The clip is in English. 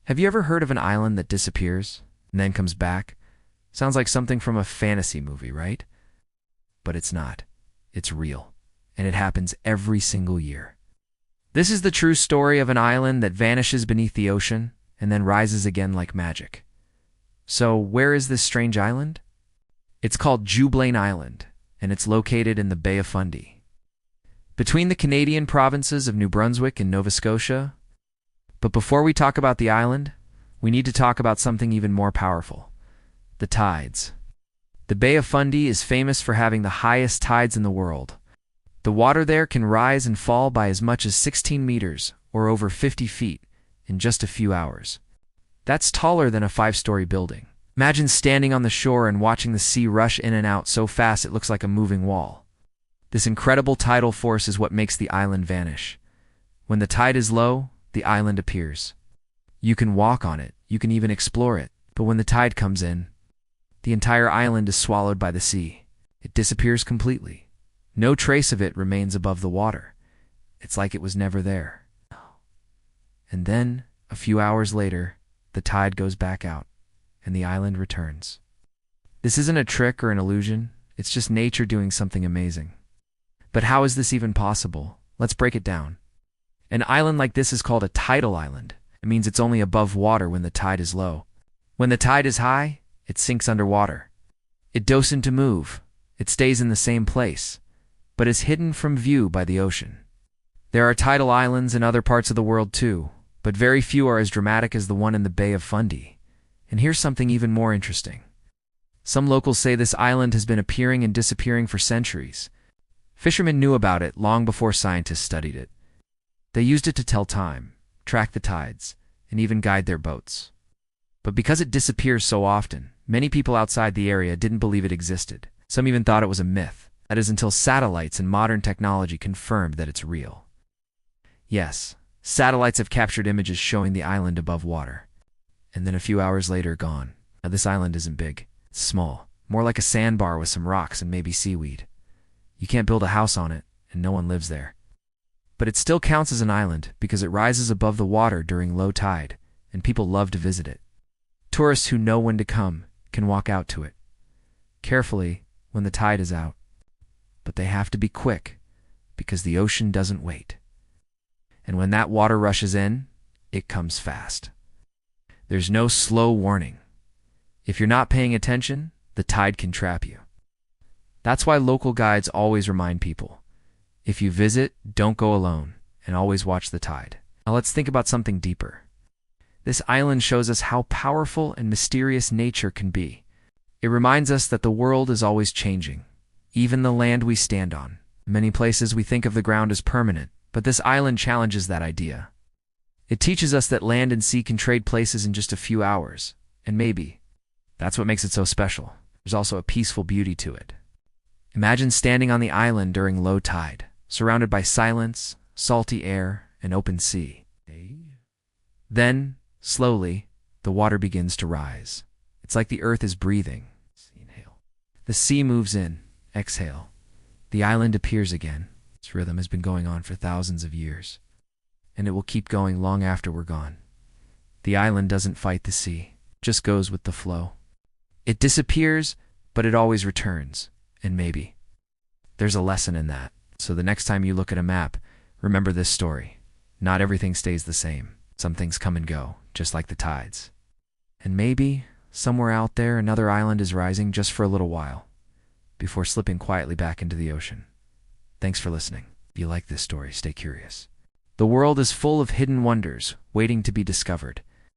Have you ever heard of an island that disappears and then comes back? Sounds like something from a fantasy movie, right? But it's not. It's real. And it happens every single year. This is the true story of an island that vanishes beneath the ocean and then rises again like magic. So, where is this strange island? It's called Jublane Island, and it's located in the Bay of Fundy, between the Canadian provinces of New Brunswick and Nova Scotia. But before we talk about the island, we need to talk about something even more powerful: the tides. The Bay of Fundy is famous for having the highest tides in the world. The water there can rise and fall by as much as 16 meters, or over 50 feet, in just a few hours. That's taller than a 5-story building. Imagine standing on the shore and watching the sea rush in and out so fast it looks like a moving wall. This incredible tidal force is what makes the island vanish. When the tide is low, the island appears. You can walk on it, you can even explore it, but when the tide comes in, the entire island is swallowed by the sea. It disappears completely. No trace of it remains above the water. It's like it was never there. And then, a few hours later, the tide goes back out, and the island returns. This isn't a trick or an illusion, it's just nature doing something amazing. But how is this even possible? Let's break it down. An island like this is called a tidal island. It means it's only above water when the tide is low. When the tide is high, it sinks underwater. It doesn't move. It stays in the same place, but is hidden from view by the ocean. There are tidal islands in other parts of the world too, but very few are as dramatic as the one in the Bay of Fundy. And here's something even more interesting. Some locals say this island has been appearing and disappearing for centuries. Fishermen knew about it long before scientists studied it. They used it to tell time, track the tides, and even guide their boats. But because it disappears so often, many people outside the area didn't believe it existed. Some even thought it was a myth. That is until satellites and modern technology confirmed that it's real. Yes, satellites have captured images showing the island above water. And then a few hours later, gone. Now this island isn't big. It's small. More like a sandbar with some rocks and maybe seaweed. You can't build a house on it, and no one lives there. But it still counts as an island because it rises above the water during low tide, and people love to visit it. Tourists who know when to come can walk out to it carefully when the tide is out. But they have to be quick, because the ocean doesn't wait. And when that water rushes in, it comes fast. There's no slow warning. If you're not paying attention, the tide can trap you. That's why local guides always remind people, if you visit, don't go alone, and always watch the tide. Now let's think about something deeper. This island shows us how powerful and mysterious nature can be. It reminds us that the world is always changing. Even the land we stand on. In many places we think of the ground as permanent, but this island challenges that idea. It teaches us that land and sea can trade places in just a few hours, and maybe that's what makes it so special. There's also a peaceful beauty to it. Imagine standing on the island during low tide, surrounded by silence, salty air, and open sea. Then, slowly, the water begins to rise. It's like the earth is breathing. Inhale. The sea moves in. Exhale. The island appears again. Its rhythm has been going on for thousands of years, and it will keep going long after we're gone. The island doesn't fight the sea, just goes with the flow. It disappears, but it always returns, and maybe there's a lesson in that. So the next time you look at a map, remember this story. Not everything stays the same. Some things come and go, just like the tides. And maybe, somewhere out there, another island is rising just for a little while, before slipping quietly back into the ocean. Thanks for listening. If you like this story, stay curious. The world is full of hidden wonders waiting to be discovered.